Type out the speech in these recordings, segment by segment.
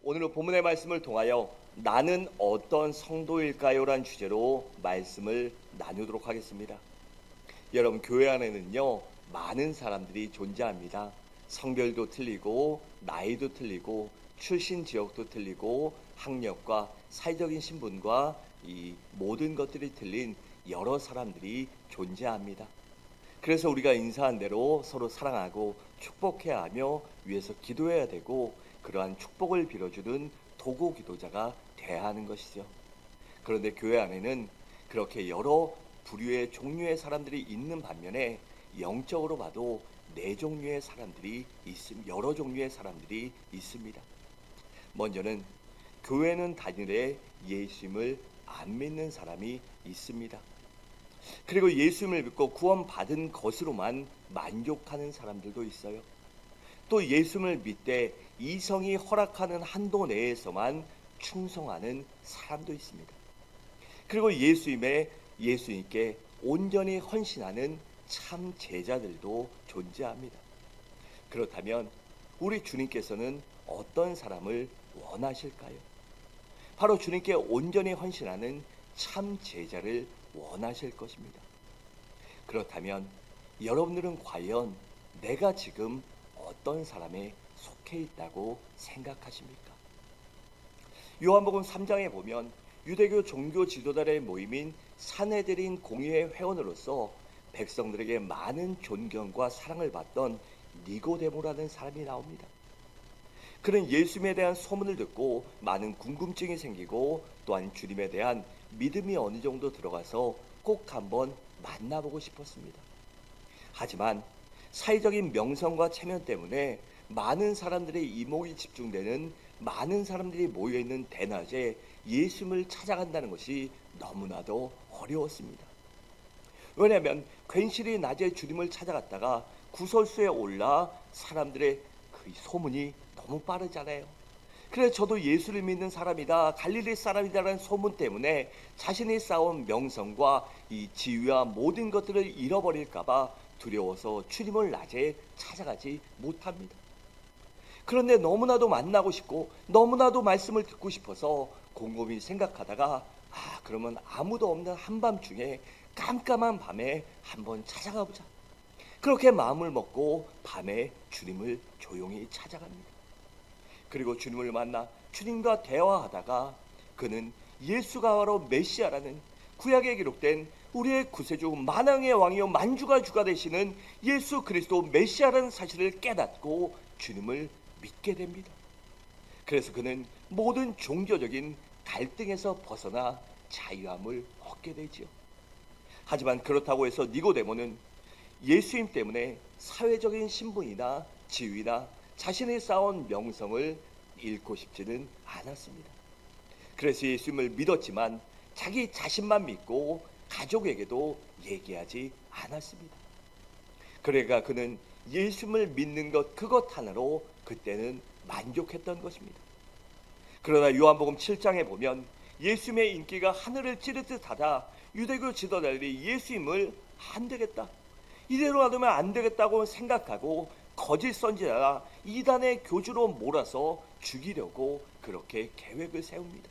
오늘 본문의 말씀을 통하여 나는 어떤 성도일까요? 란 주제로 말씀을 나누도록 하겠습니다. 여러분, 교회 안에는요 많은 사람들이 존재합니다. 성별도 틀리고 나이도 틀리고 출신 지역도 틀리고 학력과 사회적인 신분과 이 모든 것들이 틀린 여러 사람들이 존재합니다. 그래서 우리가 인사한 대로 서로 사랑하고 축복해야 하며 위해서 기도해야 되고 그러한 축복을 빌어주는 도구 기도자가 돼야 하는 것이죠. 그런데 교회 안에는 그렇게 여러 부류의 종류의 사람들이 있는 반면에 영적으로 봐도 여러 종류의 사람들이 있습니다. 먼저는 교회는 다니되 예수님을 안 믿는 사람이 있습니다. 그리고 예수님을 믿고 구원받은 것으로만 만족하는 사람들도 있어요. 또 예수님을 믿되 이성이 허락하는 한도 내에서만 충성하는 사람도 있습니다. 그리고 예수님께 온전히 헌신하는 참 제자들도 존재합니다. 그렇다면 우리 주님께서는 어떤 사람을 원하실까요? 바로 주님께 온전히 헌신하는 참 제자를 원하실 것입니다. 그렇다면 여러분들은 과연 내가 지금 어떤 사람에 속해 있다고 생각하십니까? 요한복음 3장에 보면 유대교 종교 지도자의 모임인 산헤드린 공의회 회원으로서 백성들에게 많은 존경과 사랑을 받던 니고데모라는 사람이 나옵니다. 그는 예수님에 대한 소문을 듣고 많은 궁금증이 생기고 또한 주님에 대한 믿음이 어느 정도 들어가서 꼭 한번 만나보고 싶었습니다. 하지만 사회적인 명성과 체면 때문에 많은 사람들의 이목이 집중되는 많은 사람들이 모여있는 대낮에 예수님을 찾아간다는 것이 너무나도 어려웠습니다. 왜냐하면 괜시리 낮에 주님을 찾아갔다가 구설수에 올라 사람들의 그 소문이 너무 빠르잖아요. 그래서 저도 예수를 믿는 사람이다, 갈릴리 사람이다라는 소문 때문에 자신이 쌓은 명성과 이 지위와 모든 것들을 잃어버릴까봐 두려워서 주님을 낮에 찾아가지 못합니다. 그런데 너무나도 만나고 싶고 너무나도 말씀을 듣고 싶어서 곰곰이 생각하다가 그러면 아무도 없는 한밤중에 깜깜한 밤에 한번 찾아가 보자. 그렇게 마음을 먹고 밤에 주님을 조용히 찾아갑니다. 그리고 주님을 만나 주님과 대화하다가 그는 예수가 바로 메시아라는 구약에 기록된 우리의 구세주 만왕의 왕이요 만주가 주가 되시는 예수 그리스도 메시아라는 사실을 깨닫고 주님을 믿게 됩니다. 그래서 그는 모든 종교적인 갈등에서 벗어나 자유함을 얻게 되지요. 하지만 그렇다고 해서 니고데모는 예수님 때문에 사회적인 신분이나 지위나 자신이 쌓은 명성을 잃고 싶지는 않았습니다. 그래서 예수님을 믿었지만 자기 자신만 믿고 가족에게도 얘기하지 않았습니다. 그러니까 그는 예수님을 믿는 그것 하나로 그때는 만족했던 것입니다. 그러나 요한복음 7장에 보면 예수님의 인기가 하늘을 찌르듯 하다 유대교 지도자들이 예수님을 안 되겠다, 이대로 놔두면 안 되겠다고 생각하고 거짓 선지자나 이단의 교주로 몰아서 죽이려고 그렇게 계획을 세웁니다.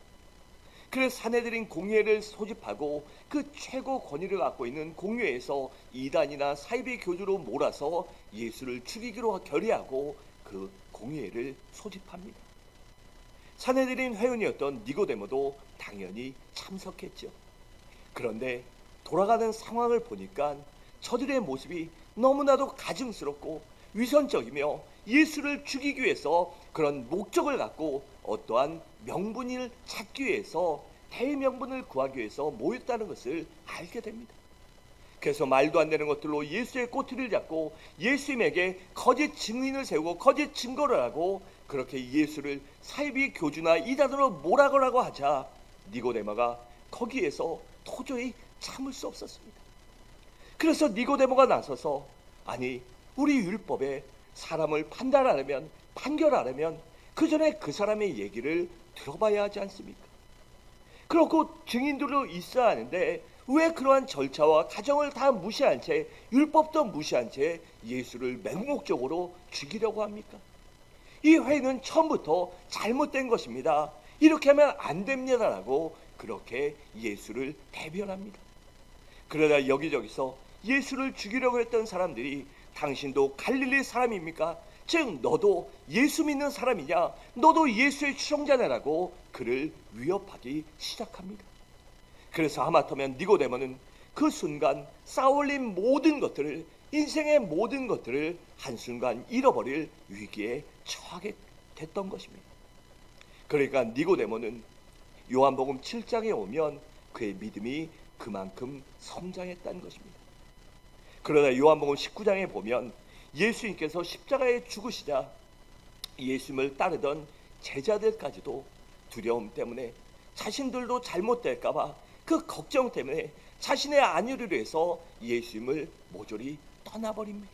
그래서 산헤드린 공회를 소집하고 그 최고 권위를 갖고 있는 공회에서 이단이나 사이비 교주로 몰아서 예수를 죽이기로 결의하고 그 공회를 소집합니다. 산헤드린 회원이었던 니고데모도 당연히 참석했죠. 그런데 돌아가는 상황을 보니까 저들의 모습이 너무나도 가증스럽고 위선적이며 예수를 죽이기 위해서 그런 목적을 갖고 어떠한 명분을 찾기 위해서 대명분을 구하기 위해서 모였다는 것을 알게 됩니다. 그래서 말도 안 되는 것들로 예수의 꼬투리를 잡고 예수님에게 거짓 증인을 세우고 거짓 증거를 하고 그렇게 예수를 사이비 교주나 이단으로 몰아가라고 하자 니고데모가 거기에서 도저히 참을 수 없었습니다. 그래서 니고데모가 나서서 아니 우리 율법에 사람을 판결하려면 그 전에 그 사람의 얘기를 들어봐야 하지 않습니까? 그렇고 증인들도 있어야 하는데 왜 그러한 절차와 가정을 다 무시한 채 율법도 무시한 채 예수를 맹목적으로 죽이려고 합니까? 이 회의는 처음부터 잘못된 것입니다. 이렇게 하면 안 됩니다라고 그렇게 예수를 대변합니다. 그러나 여기저기서 예수를 죽이려고 했던 사람들이 당신도 갈릴리 사람입니까? 즉 너도 예수 믿는 사람이냐? 너도 예수의 추종자냐라고 그를 위협하기 시작합니다. 그래서 하마터면 니고데모는 그 순간 쌓아올린 모든 것들을, 인생의 모든 것들을 한순간 잃어버릴 위기에 처하게 됐던 것입니다. 그러니까 니고데모는 요한복음 7장에 오면 그의 믿음이 그만큼 성장했다는 것입니다. 그러나 요한복음 19장에 보면 예수님께서 십자가에 죽으시자 예수님을 따르던 제자들까지도 두려움 때문에, 자신들도 잘못될까봐 그 걱정 때문에 자신의 안위를 위해서 예수님을 모조리 떠나버립니다.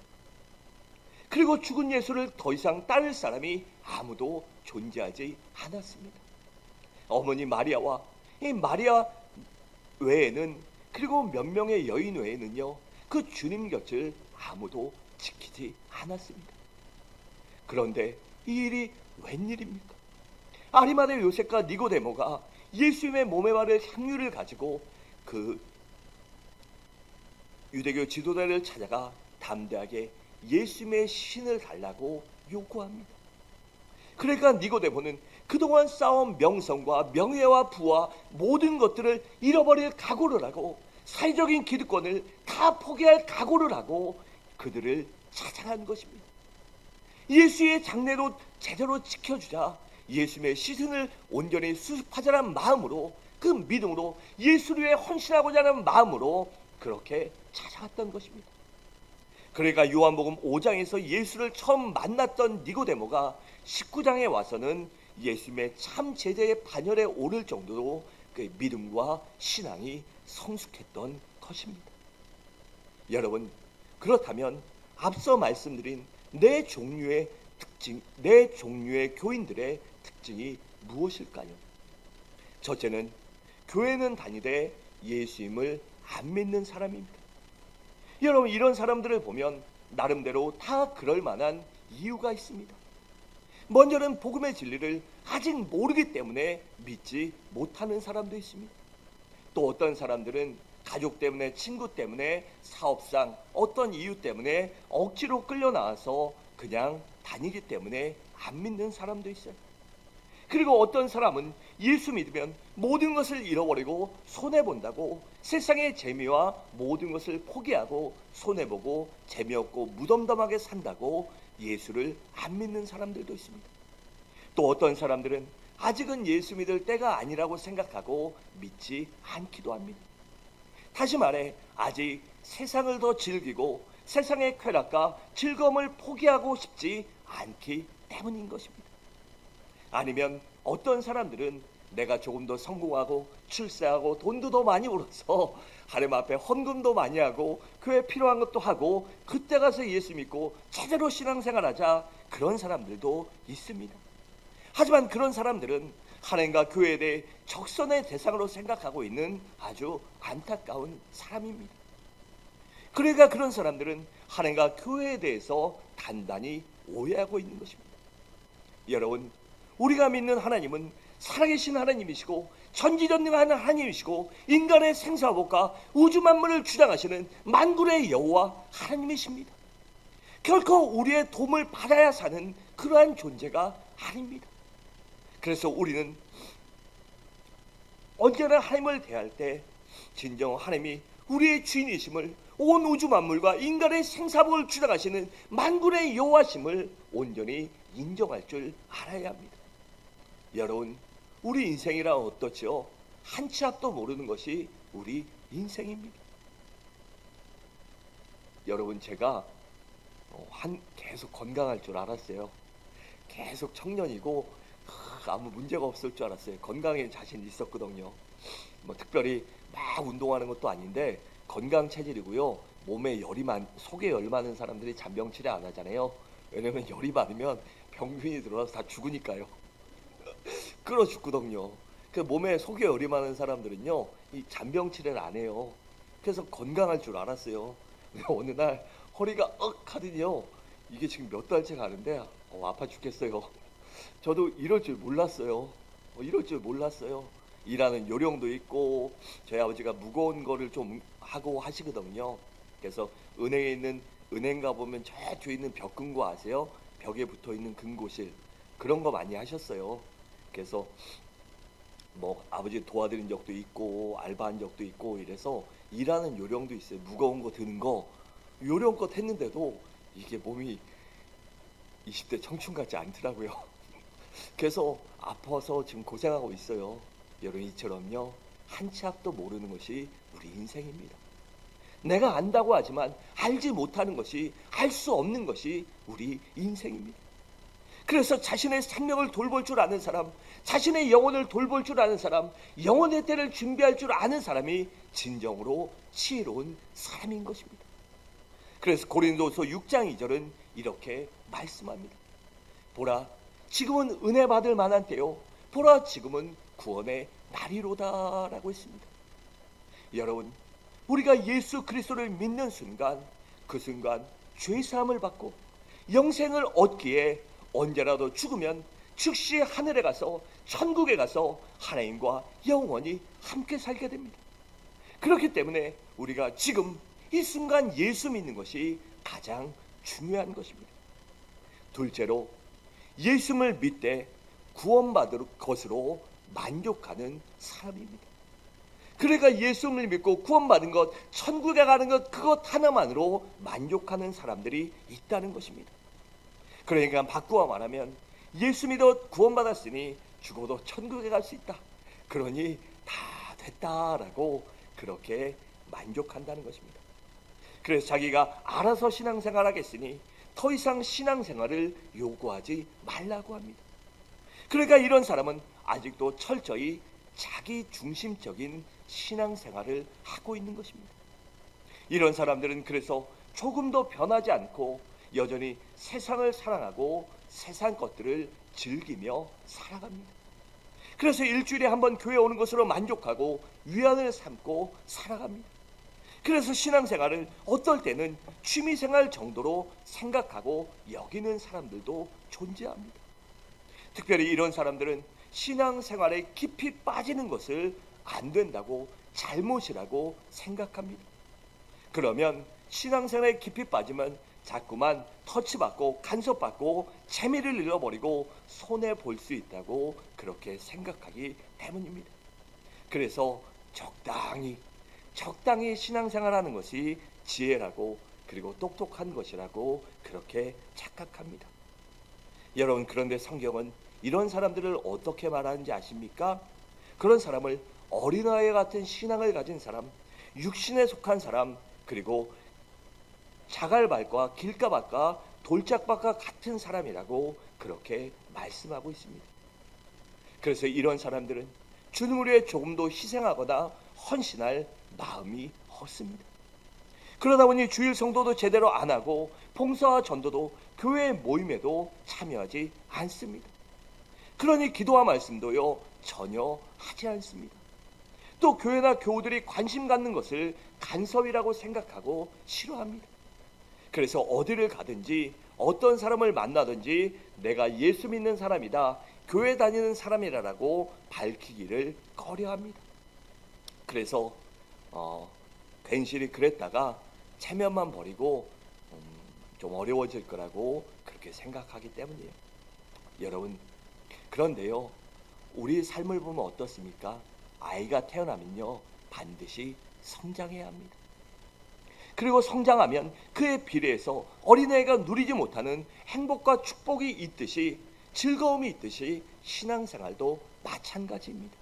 그리고 죽은 예수를 더 이상 따를 사람이 아무도 존재하지 않았습니다. 어머니 마리아와 이 마리아 외에는, 그리고 몇 명의 여인 외에는요, 그 주님 곁을 아무도 지키지 않았습니다. 그런데 이 일이 웬일입니까? 아리마대 요셉과 니고데모가 예수님의 몸에 바를 향유를 가지고 그 유대교 지도자를 찾아가 담대하게 예수님의 신을 달라고 요구합니다. 그러니까 니고데모는 그동안 쌓아온 명성과 명예와 부와 모든 것들을 잃어버릴 각오를 하고, 사회적인 기득권을 다 포기할 각오를 하고 그들을 찾아간 것입니다. 예수의 장례도 제대로 지켜주자 예수님의 시신을 온전히 수습하자는 마음으로, 그 믿음으로, 예수를 위해 헌신하고자 하는 마음으로 그렇게 찾아갔던 것입니다. 그러니까 요한복음 5장에서 예수를 처음 만났던 니고데모가 19장에 와서는 예수님의 참 제자의 반열에 오를 정도로 그 믿음과 신앙이 성숙했던 것입니다. 여러분, 그렇다면 앞서 말씀드린 네 종류의 교인들의 특징이 무엇일까요? 첫째는 교회는 다니되 예수님을 안 믿는 사람입니다. 여러분, 이런 사람들을 보면 나름대로 다 그럴 만한 이유가 있습니다. 먼저는 복음의 진리를 아직 모르기 때문에 믿지 못하는 사람도 있습니다. 또 어떤 사람들은 가족 때문에, 친구 때문에, 사업상 어떤 이유 때문에 억지로 끌려 나와서 그냥 다니기 때문에 안 믿는 사람도 있어요. 그리고 어떤 사람은 예수 믿으면 모든 것을 잃어버리고 손해본다고 세상의 재미와 모든 것을 포기하고 손해보고 재미없고 무덤덤하게 산다고 예수를 안 믿는 사람들도 있습니다. 또 어떤 사람들은 아직은 예수 믿을 때가 아니라고 생각하고 믿지 않기도 합니다. 다시 말해, 아직 세상을 더 즐기고 세상의 쾌락과 즐거움을 포기하고 싶지 않기 때문인 것입니다. 아니면 어떤 사람들은 내가 조금 더 성공하고 출세하고 돈도 더 많이 벌어서 하나님 앞에 헌금도 많이 하고 교회에 필요한 것도 하고 그때 가서 예수 믿고 제대로 신앙생활하자, 그런 사람들도 있습니다. 하지만 그런 사람들은 하나님과 교회에 대해 적선의 대상으로 생각하고 있는 아주 안타까운 사람입니다. 그러니까 그런 사람들은 하나님과 교회에 대해서 단단히 오해하고 있는 것입니다. 여러분, 우리가 믿는 하나님은 살아계신 하나님이시고 전지전능한 하나님이시고 인간의 생사복과 우주 만물을 주장하시는 만군의 여호와 하나님이십니다. 결코 우리의 도움을 받아야 사는 그러한 존재가 아닙니다. 그래서 우리는 언제나 하나님을 대할 때 진정 하나님이 우리의 주인이심을, 온 우주 만물과 인간의 생사복을 주장하시는 만군의 여호와심을 온전히 인정할 줄 알아야 합니다. 여러분, 우리 인생이란 어떻지요? 한 치 앞도 모르는 것이 우리 인생입니다. 여러분, 제가 계속 건강할 줄 알았어요. 계속 청년이고 아무 문제가 없을 줄 알았어요. 건강에 자신 있었거든요. 뭐 특별히 막 운동하는 것도 아닌데 건강 체질이고요. 몸에 속에 열이 많은 사람들이 잔병 치레 안 하잖아요. 왜냐면 열이 많으면 병균이 들어와서 다 죽으니까요. 끓어 죽거든요. 그 몸에 속에 열이 많은 사람들은요, 이 잔병 치레를 안 해요. 그래서 건강할 줄 알았어요. 근데 어느 날 허리가 하더니요, 이게 지금 몇 달째 가는데 아파 죽겠어요. 저도 이럴 줄 몰랐어요. 이럴 줄 몰랐어요. 일하는 요령도 있고 저희 아버지가 무거운 거를 좀 하고 하시거든요. 그래서 은행에 있는 은행 가보면 저 뒤에 있는 벽금고 아세요? 벽에 붙어 있는 금고실 그런 거 많이 하셨어요. 그래서 뭐 아버지 도와드린 적도 있고 알바한 적도 있고 이래서 일하는 요령도 있어요. 무거운 거 드는 거 요령껏 했는데도 이게 몸이 20대 청춘 같지 않더라고요. 그래서 아파서 지금 고생하고 있어요. 여러분 이처럼요. 한 치 앞도 모르는 것이 우리 인생입니다. 내가 안다고 하지만 알지 못하는 것이 알 수 없는 것이 우리 인생입니다. 그래서 자신의 생명을 돌볼 줄 아는 사람, 자신의 영혼을 돌볼 줄 아는 사람, 영혼의 때를 준비할 줄 아는 사람이 진정으로 지혜로운 사람인 것입니다. 그래서 고린도서 6장 2절은 이렇게 말씀합니다. 보라, 지금은 은혜 받을 만한 때요. 보라, 지금은 구원의 날이로다 라고 했습니다. 여러분, 우리가 예수 그리스도를 믿는 순간, 그 순간 죄사함을 받고 영생을 얻기에 언제라도 죽으면 즉시 하늘에 가서 천국에 가서 하나님과 영원히 함께 살게 됩니다. 그렇기 때문에 우리가 지금 이 순간 예수 믿는 것이 가장 중요한 것입니다. 둘째로 예수를 믿되 구원받을 것으로 만족하는 사람입니다. 그러니까 예수를 믿고 구원받은 것, 천국에 가는 것, 그것 하나만으로 만족하는 사람들이 있다는 것입니다. 그러니까 바꾸어 말하면 예수 믿어 구원받았으니 죽어도 천국에 갈 수 있다. 그러니 다 됐다라고 그렇게 만족한다는 것입니다. 그래서 자기가 알아서 신앙생활 하겠으니 더 이상 신앙생활을 요구하지 말라고 합니다. 그러니까 이런 사람은 아직도 철저히 자기 중심적인 신앙생활을 하고 있는 것입니다. 이런 사람들은 그래서 조금도 변하지 않고 여전히 세상을 사랑하고 세상 것들을 즐기며 살아갑니다. 그래서 일주일에 한 번 교회 오는 것으로 만족하고 위안을 삼고 살아갑니다. 그래서 신앙생활을 어떨 때는 취미생활 정도로 생각하고 여기는 사람들도 존재합니다. 특별히 이런 사람들은 신앙생활에 깊이 빠지는 것을 안 된다고 잘못이라고 생각합니다. 그러면 신앙생활에 깊이 빠지면 자꾸만 터치받고 간섭받고 재미를 잃어버리고 손해볼 수 있다고 그렇게 생각하기 때문입니다. 그래서 적당히 신앙생활하는 것이 지혜라고 그리고 똑똑한 것이라고 그렇게 착각합니다. 여러분, 그런데 성경은 이런 사람들을 어떻게 말하는지 아십니까? 그런 사람을 어린아이 같은 신앙을 가진 사람, 육신에 속한 사람, 그리고 자갈밭과 길가밭과 돌짝밭과 같은 사람이라고 그렇게 말씀하고 있습니다. 그래서 이런 사람들은 주님을 위해 조금도 희생하거나 헌신할 마음이 없습니다. 그러다 보니 주일 성도도 제대로 안 하고 봉사와 전도도 교회 모임에도 참여하지 않습니다. 그러니 기도와 말씀도요 전혀 하지 않습니다. 또 교회나 교우들이 관심 갖는 것을 간섭이라고 생각하고 싫어합니다. 그래서 어디를 가든지 어떤 사람을 만나든지 내가 예수 믿는 사람이다, 교회 다니는 사람이라고 밝히기를 꺼려합니다. 그래서 괜시리 그랬다가 체면만 버리고 좀 어려워질 거라고 그렇게 생각하기 때문이에요. 여러분, 그런데요, 우리 삶을 보면 어떻습니까? 아이가 태어나면요 반드시 성장해야 합니다. 그리고 성장하면 그에 비례해서 어린애가 누리지 못하는 행복과 축복이 있듯이 즐거움이 있듯이 신앙생활도 마찬가지입니다.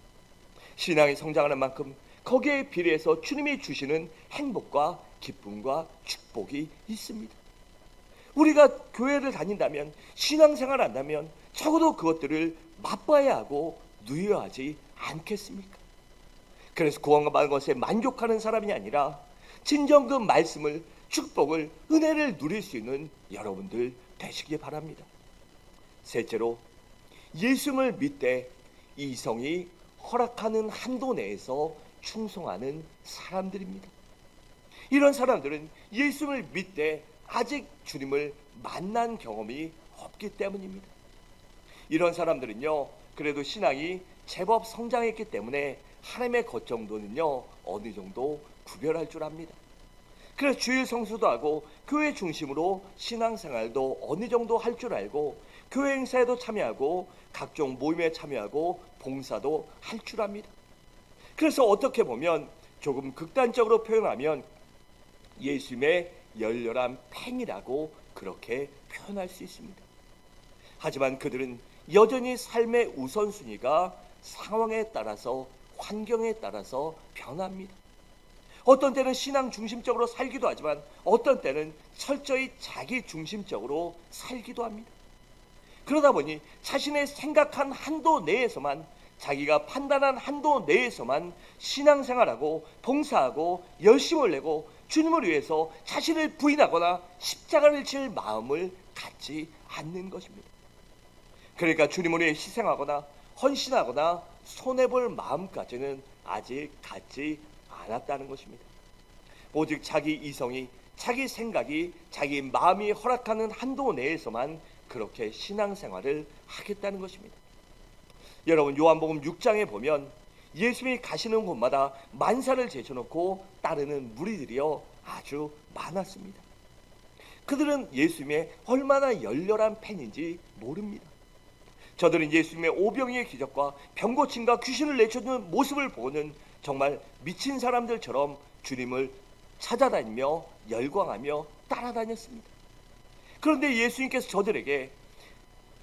신앙이 성장하는 만큼 거기에 비례해서 주님이 주시는 행복과 기쁨과 축복이 있습니다. 우리가 교회를 다닌다면, 신앙생활을 한다면 적어도 그것들을 맛봐야 하고 누려하지 않겠습니까? 그래서 구원받은 것에 만족하는 사람이 아니라 진정 그 말씀을, 축복을, 은혜를 누릴 수 있는 여러분들 되시기 바랍니다. 셋째로, 예수를 믿되 이성이 허락하는 한도 내에서 충성하는 사람들입니다. 이런 사람들은 예수를 믿되 아직 주님을 만난 경험이 없기 때문입니다. 이런 사람들은요, 그래도 신앙이 제법 성장했기 때문에 하나님의 것 정도는요, 어느 정도 구별할 줄 압니다. 그래서 주일 성수도 하고 교회 중심으로 신앙생활도 어느 정도 할 줄 알고 교회 행사에도 참여하고 각종 모임에 참여하고 봉사도 할 줄 압니다. 그래서 어떻게 보면 조금 극단적으로 표현하면 예수님의 열렬한 팬이라고 그렇게 표현할 수 있습니다. 하지만 그들은 여전히 삶의 우선순위가 상황에 따라서 환경에 따라서 변합니다. 어떤 때는 신앙 중심적으로 살기도 하지만 어떤 때는 철저히 자기 중심적으로 살기도 합니다. 그러다 보니 자신의 생각한 한도 내에서만, 자기가 판단한 한도 내에서만 신앙생활하고 봉사하고 열심을 내고 주님을 위해서 자신을 부인하거나 십자가를 질 마음을 갖지 않는 것입니다. 그러니까 주님을 위해 희생하거나 헌신하거나 손해볼 마음까지는 아직 갖지 않았다는 것입니다. 오직 자기 이성이, 자기 생각이, 자기 마음이 허락하는 한도 내에서만 그렇게 신앙생활을 하겠다는 것입니다. 여러분, 요한복음 6장에 보면 예수님이 가시는 곳마다 만사를 제쳐놓고 따르는 무리들이요 아주 많았습니다. 그들은 예수님의 얼마나 열렬한 팬인지 모릅니다. 저들은 예수님의 오병이의 기적과 병고침과 귀신을 내쫓는 모습을 보고는 정말 미친 사람들처럼 주님을 찾아다니며 열광하며 따라다녔습니다. 그런데 예수님께서 저들에게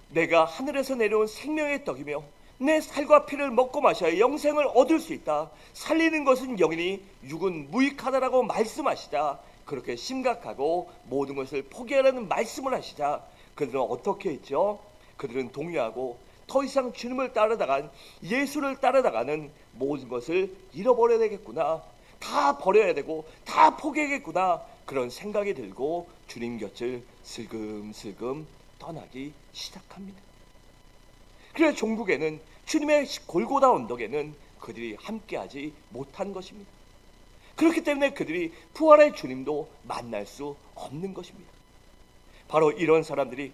내가 하늘에서 내려온 생명의 떡이며 내 살과 피를 먹고 마셔야 영생을 얻을 수 있다. 살리는 것은 영이니 육은 무익하다라고 말씀하시자 그렇게 심각하고 모든 것을 포기하라는 말씀을 하시자 그들은 어떻게 했죠? 그들은 동요하고 더 이상 주님을 따라다간, 예수를 따라다가는 모든 것을 잃어버려야 되겠구나, 다 버려야 되고 다 포기하겠구나, 그런 생각이 들고 주님 곁을 슬금슬금 떠나기 시작합니다. 그래서 종국에는, 주님의 골고다 언덕에는 그들이 함께하지 못한 것입니다. 그렇기 때문에 그들이 부활의 주님도 만날 수 없는 것입니다. 바로 이런 사람들이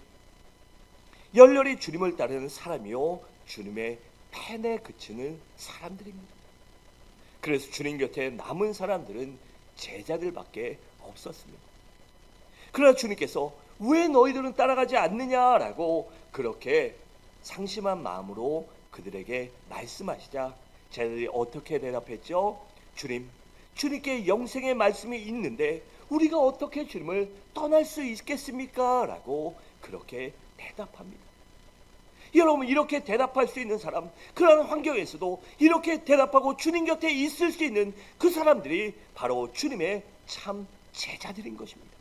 열렬히 주님을 따르는 사람이요 주님의 팬에 그치는 사람들입니다. 그래서 주님 곁에 남은 사람들은 제자들밖에 없었습니다. 그러나 주님께서 왜 너희들은 따라가지 않느냐라고 그렇게 상심한 마음으로 그들에게 말씀하시자 제자들이 어떻게 대답했죠? 주님께 영생의 말씀이 있는데 우리가 어떻게 주님을 떠날 수 있겠습니까? 라고 그렇게 대답합니다. 여러분, 이렇게 대답할 수 있는 사람, 그런 환경에서도 이렇게 대답하고 주님 곁에 있을 수 있는 그 사람들이 바로 주님의 참 제자들인 것입니다.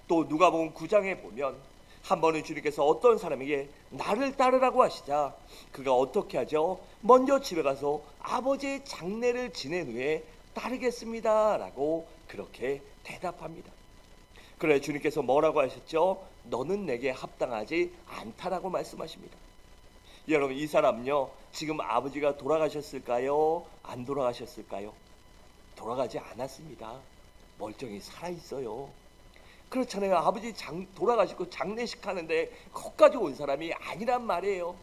또 누가복음 9장에 보면 한 번은 주님께서 어떤 사람에게 나를 따르라고 하시자 그가 어떻게 하죠? 먼저 집에 가서 아버지의 장례를 지낸 후에 따르겠습니다 라고 그렇게 대답합니다. 그래 주님께서 뭐라고 하셨죠? 너는 내게 합당하지 않다라고 말씀하십니다. 여러분, 이 사람요 지금 아버지가 돌아가셨을까요? 안 돌아가셨을까요? 돌아가지 않았습니다. 멀쩡히 살아있어요. 그렇잖아요. 아버지 돌아가시고 장례식 하는데 거기까지 온 사람이 아니란 말이에요.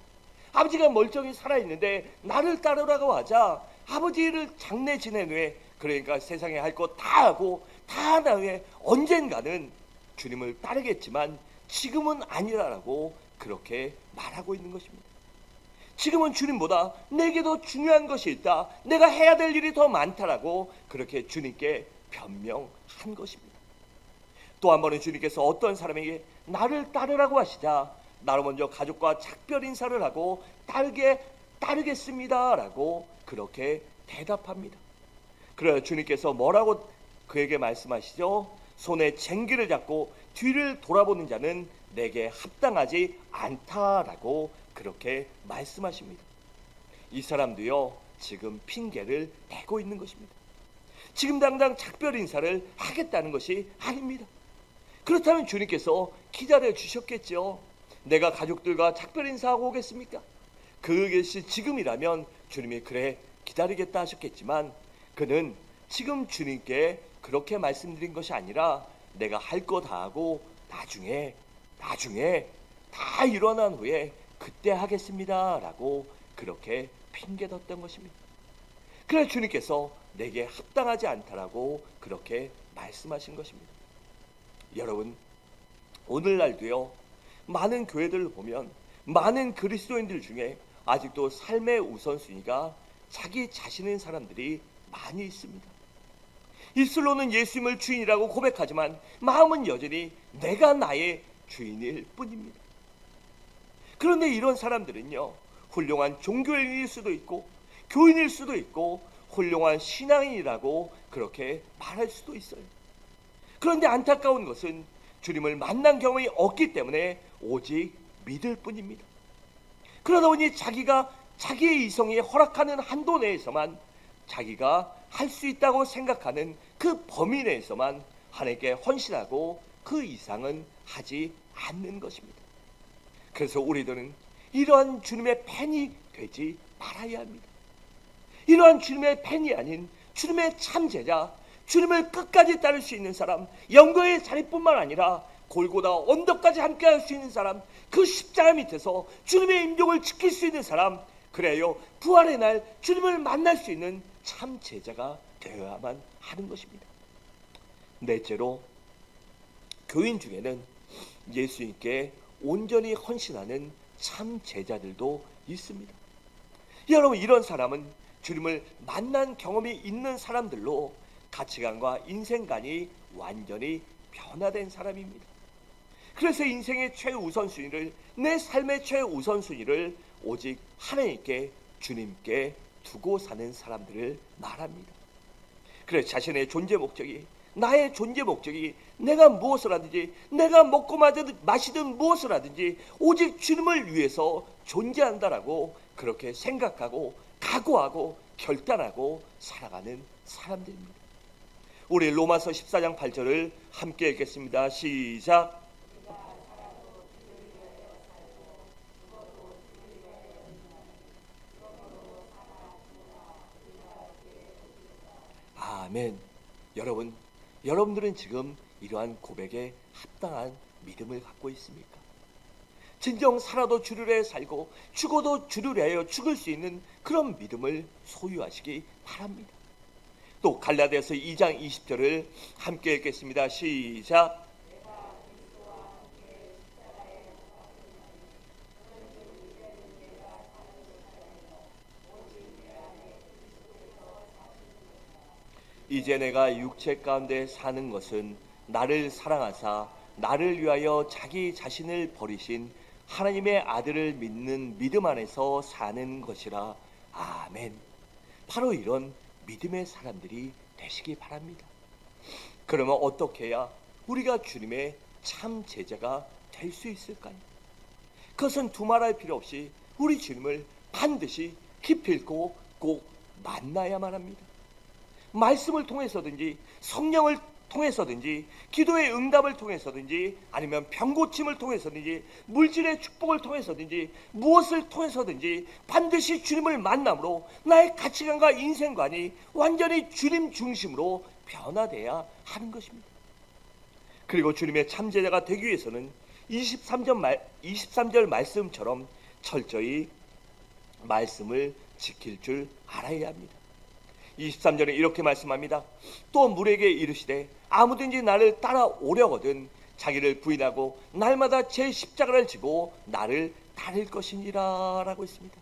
아버지가 멀쩡히 살아있는데 나를 따르라고 하자 아버지를 장례 지낸 후에, 그러니까 세상에 할 거 다 하고 다 한 후에 언젠가는 주님을 따르겠지만 지금은 아니라라고 그렇게 말하고 있는 것입니다. 지금은 주님보다 내게 더 중요한 것이 있다, 내가 해야 될 일이 더 많다라고 그렇게 주님께 변명한 것입니다. 또 한 번은 주님께서 어떤 사람에게 나를 따르라고 하시자 나로 먼저 가족과 작별 인사를 하고 따르겠습니다 라고 그렇게 대답합니다. 그래서 주님께서 뭐라고 그에게 말씀하시죠? 손에 쟁기를 잡고 뒤를 돌아보는 자는 내게 합당하지 않다라고 그렇게 말씀하십니다. 이 사람도요 지금 핑계를 대고 있는 것입니다. 지금 당장 작별 인사를 하겠다는 것이 아닙니다. 그렇다면 주님께서 기다려 주셨겠죠. 내가 가족들과 작별 인사하고 오겠습니까? 그것이 지금이라면 주님이 그래 기다리겠다 하셨겠지만 그는 지금 주님께 그렇게 말씀드린 것이 아니라 내가 할 거 다 하고 나중에 다 일어난 후에 그때 하겠습니다 라고 그렇게 핑계댔던 것입니다. 그래서 주님께서 내게 합당하지 않다라고 그렇게 말씀하신 것입니다. 여러분, 오늘날도요, 많은 교회들을 보면 많은 그리스도인들 중에 아직도 삶의 우선순위가 자기 자신인 사람들이 많이 있습니다. 입술로는 예수님을 주인이라고 고백하지만 마음은 여전히 내가 나의 주인일 뿐입니다. 그런데 이런 사람들은요, 훌륭한 종교인일 수도 있고 교인일 수도 있고 훌륭한 신앙인이라고 그렇게 말할 수도 있어요. 그런데 안타까운 것은 주님을 만난 경험이 없기 때문에 오직 믿을 뿐입니다. 그러다 보니 자기가 자기의 이성이 허락하는 한도 내에서만, 자기가 할 수 있다고 생각하는 그 범위 내에서만 하나님께 헌신하고 그 이상은 하지 않는 것입니다. 그래서 우리들은 이러한 주님의 팬이 되지 말아야 합니다. 이러한 주님의 팬이 아닌 주님의 참제자, 주님을 끝까지 따를 수 있는 사람, 영광의 자리뿐만 아니라 골고다 언덕까지 함께할 수 있는 사람, 그 십자가 밑에서 주님의 임종을 지킬 수 있는 사람, 그래요, 부활의 날 주님을 만날 수 있는 참 제자가 되어야만 하는 것입니다. 넷째로, 교인 중에는 예수님께 온전히 헌신하는 참 제자들도 있습니다. 여러분, 이런 사람은 주님을 만난 경험이 있는 사람들로 가치관과 인생관이 완전히 변화된 사람입니다. 그래서 인생의 최우선순위를, 내 삶의 최우선순위를 오직 하나님께, 주님께 두고 사는 사람들을 말합니다. 그래서 자신의 존재 목적이, 나의 존재 목적이 내가 무엇을 하든지, 내가 먹고 마시든 무엇을 하든지 오직 주님을 위해서 존재한다라고 그렇게 생각하고 각오하고 결단하고 살아가는 사람들입니다. 우리 로마서 14장 8절을 함께 읽겠습니다. 시작. 아멘. 여러분, 여러분들은 지금 이러한 고백에 합당한 믿음을 갖고 있습니까? 진정 살아도 주를 위해 살고 죽어도 주를 위하여 죽을 수 있는 그런 믿음을 소유하시기 바랍니다. 또 갈라디아서 2장 20절을 함께 읽겠습니다. 시작. 이제 내가 육체 가운데 사는 것은 나를 사랑하사 나를 위하여 자기 자신을 버리신 하나님의 아들을 믿는 믿음 안에서 사는 것이라. 아멘. 바로 이런 믿음의 사람들이 되시기 바랍니다. 그러면 어떻게 해야 우리가 주님의 참 제자가 될 수 있을까요? 그것은 두말할 필요 없이 우리 주님을 반드시 기필코 꼭 만나야만 합니다. 말씀을 통해서든지 성령을 통해서든지 기도의 응답을 통해서든지 아니면 병고침을 통해서든지 물질의 축복을 통해서든지 무엇을 통해서든지 반드시 주님을 만남으로 나의 가치관과 인생관이 완전히 주님 중심으로 변화돼야 하는 것입니다. 그리고 주님의 참제자가 되기 위해서는 23절 말씀처럼 철저히 말씀을 지킬 줄 알아야 합니다. 23절에 이렇게 말씀합니다. 또 물에게 이르시되 아무든지 나를 따라오려거든 자기를 부인하고 날마다 제 십자가를 지고 나를 따를 것이니라 라고 했습니다.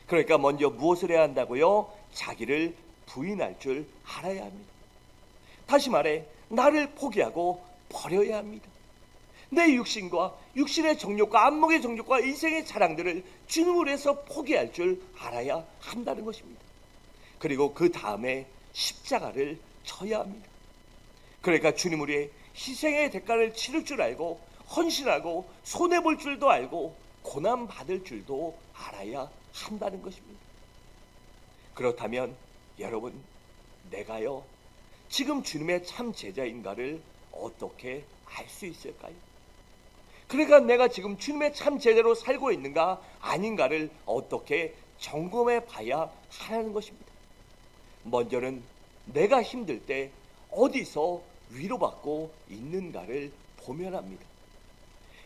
그러니까 먼저 무엇을 해야 한다고요? 자기를 부인할 줄 알아야 합니다. 다시 말해 나를 포기하고 버려야 합니다. 내 육신과 육신의 정욕과 안목의 정욕과 인생의 자랑들을 주님을 위해서 포기할 줄 알아야 한다는 것입니다. 그리고 그 다음에 십자가를 져야 합니다. 그러니까 주님을 위해 희생의 대가를 치를 줄 알고 헌신하고 손해볼 줄도 알고 고난받을 줄도 알아야 한다는 것입니다. 그렇다면 여러분, 내가요 지금 주님의 참 제자인가를 어떻게 알 수 있을까요? 그러니까 내가 지금 주님의 참 제자로 살고 있는가 아닌가를 어떻게 점검해 봐야 하는 것입니다. 먼저는 내가 힘들 때 어디서 위로받고 있는가를 보면 합니다.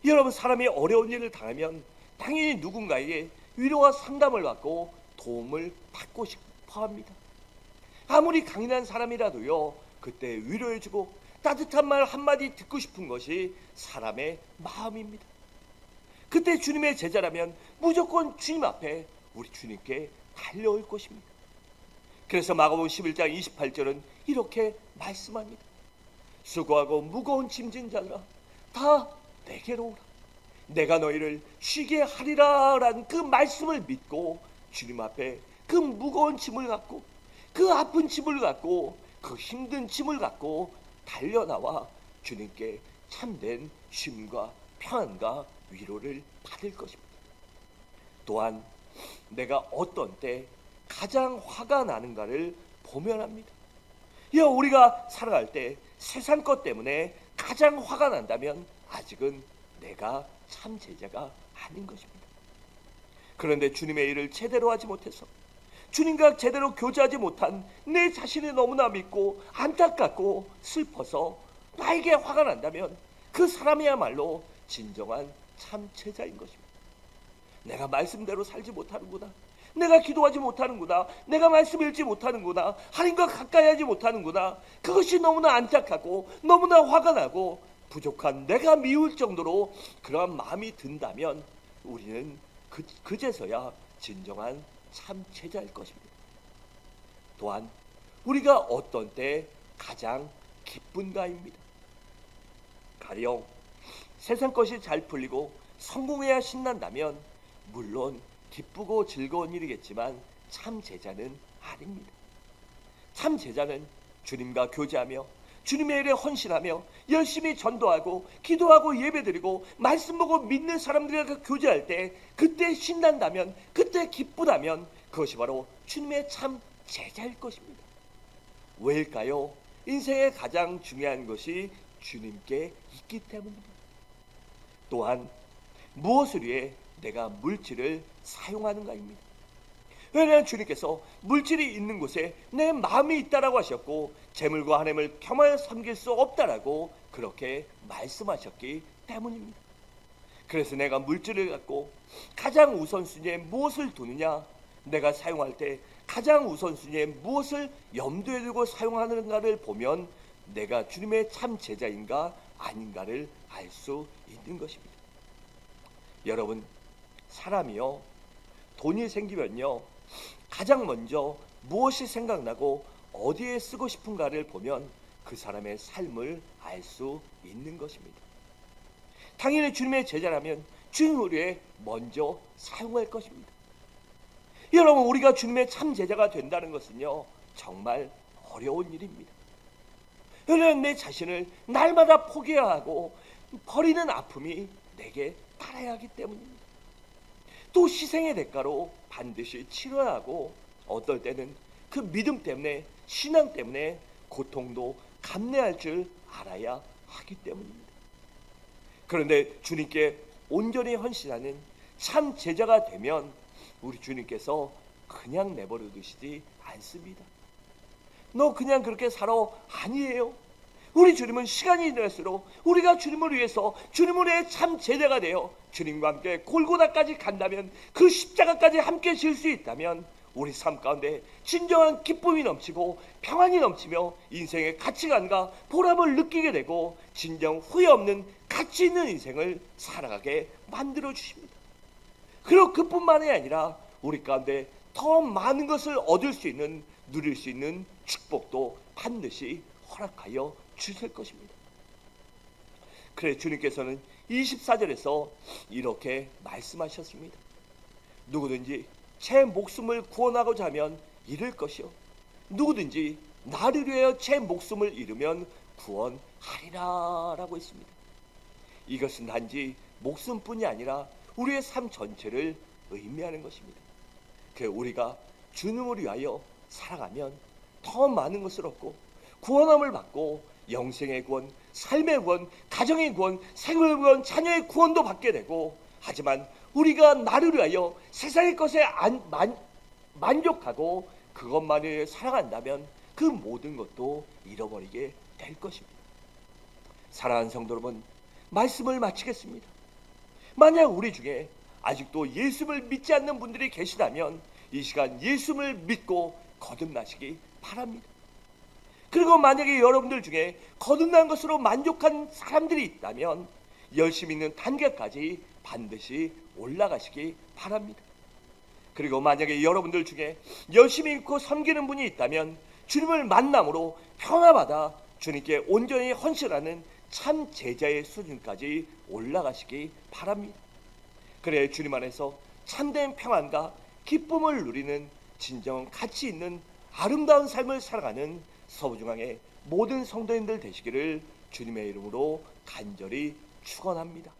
여러분, 사람이 어려운 일을 당하면 당연히 누군가에게 위로와 상담을 받고 도움을 받고 싶어 합니다. 아무리 강인한 사람이라도요, 그때 위로해주고 따뜻한 말 한마디 듣고 싶은 것이 사람의 마음입니다. 그때 주님의 제자라면 무조건 주님 앞에 우리 주님께 달려올 것입니다. 그래서 마가복음 11장 28절은 이렇게 말씀합니다. 수고하고 무거운 짐진 자들아 다 내게로 오라. 내가 너희를 쉬게 하리라 라는 그 말씀을 믿고 주님 앞에 그 무거운 짐을 갖고 그 아픈 짐을 갖고 그 힘든 짐을 갖고 달려나와 주님께 참된 쉼과 평안과 위로를 받을 것입니다. 또한 내가 어떤 때 가장 화가 나는가를 보면 합니다. 우리가 살아갈 때 세상 것 때문에 가장 화가 난다면 아직은 내가 참 제자가 아닌 것입니다. 그런데 주님의 일을 제대로 하지 못해서 주님과 제대로 교제하지 못한 내 자신을 너무나 믿고 안타깝고 슬퍼서 나에게 화가 난다면 그 사람이야말로 진정한 참 제자인 것입니다. 내가 말씀대로 살지 못하는구나, 내가 기도하지 못하는구나, 내가 말씀 읽지 못하는구나, 하나님과 가까이 하지 못하는구나, 그것이 너무나 안타깝고 너무나 화가 나고 부족한 내가 미울 정도로 그러한 마음이 든다면 우리는 그제서야 진정한 참 제자일 것입니다. 또한 우리가 어떤 때 가장 기쁜가입니다. 가령 세상 것이 잘 풀리고 성공해야 신난다면 물론 기쁘고 즐거운 일이겠지만 참 제자는 아닙니다. 참 제자는 주님과 교제하며 주님의 일에 헌신하며 열심히 전도하고 기도하고 예배드리고 말씀 보고 믿는 사람들과 교제할 때 그때 신난다면, 그때 기쁘다면 그것이 바로 주님의 참 제자일 것입니다. 왜일까요? 인생의 가장 중요한 것이 주님께 있기 때문입니다. 또한 무엇을 위해 내가 물질을 사용하는가입니다. 왜냐하면 주님께서 물질이 있는 곳에 내 마음이 있다라고 하셨고 재물과 하나님을 겸하여 섬길 수 없다라고 그렇게 말씀하셨기 때문입니다. 그래서 내가 물질을 갖고 가장 우선순위에 무엇을 두느냐, 내가 사용할 때 가장 우선순위에 무엇을 염두에 두고 사용하는가를 보면 내가 주님의 참 제자인가 아닌가를 알 수 있는 것입니다. 여러분, 사람이요, 돈이 생기면요 가장 먼저 무엇이 생각나고 어디에 쓰고 싶은가를 보면 그 사람의 삶을 알 수 있는 것입니다. 당연히 주님의 제자라면 주님을 위해 먼저 사용할 것입니다. 여러분, 우리가 주님의 참 제자가 된다는 것은요 정말 어려운 일입니다. 여러분, 내 자신을 날마다 포기해야 하고 버리는 아픔이 내게 따라야 하기 때문입니다. 또 희생의 대가로 반드시 치러야 하고 어떨 때는 그 믿음 때문에, 신앙 때문에 고통도 감내할 줄 알아야 하기 때문입니다. 그런데 주님께 온전히 헌신하는 참 제자가 되면 우리 주님께서 그냥 내버려 두시지 않습니다. 너 그냥 그렇게 살아? 아니에요. 우리 주님은 시간이 지날수록 우리가 주님을 위해서 주님을 위해 참 제자가 되어 주님과 함께 골고다까지 간다면, 그 십자가까지 함께 질 수 있다면 우리 삶 가운데 진정한 기쁨이 넘치고 평안이 넘치며 인생의 가치관과 보람을 느끼게 되고 진정 후회 없는 가치 있는 인생을 살아가게 만들어 주십니다. 그리고 그뿐만이 아니라 우리 가운데 더 많은 것을 얻을 수 있는, 누릴 수 있는 축복도 반드시 허락하여 주실 것입니다. 그래 주님께서는 24절에서 이렇게 말씀하셨습니다. 누구든지 제 목숨을 구원하고자 하면 잃을 것이요, 누구든지 나를 위하여 제 목숨을 잃으면 구원하리라 라고 했습니다. 이것은 단지 목숨뿐이 아니라 우리의 삶 전체를 의미하는 것입니다. 그 우리가 주님을 위하여 살아가면 더 많은 것을 얻고 구원함을 받고 영생의 구원, 삶의 구원, 가정의 구원, 생활의 구원, 자녀의 구원도 받게 되고, 하지만 우리가 나를 위하여 세상의 것에 만족하고 그것만을 살아간다면 그 모든 것도 잃어버리게 될 것입니다. 사랑하는 성도 여러분, 말씀을 마치겠습니다. 만약 우리 중에 아직도 예수를 믿지 않는 분들이 계시다면 이 시간 예수를 믿고 거듭나시기 바랍니다. 그리고 만약에 여러분들 중에 거듭난 것으로 만족한 사람들이 있다면 열심히 있는 단계까지 반드시 올라가시기 바랍니다. 그리고 만약에 여러분들 중에 열심히 믿고 섬기는 분이 있다면 주님을 만남으로 변화받아 주님께 온전히 헌신하는 참 제자의 수준까지 올라가시기 바랍니다. 그래 주님 안에서 참된 평안과 기쁨을 누리는 진정 가치 있는 아름다운 삶을 살아가는 서부중앙의 모든 성도님들 되시기를 주님의 이름으로 간절히 축원합니다.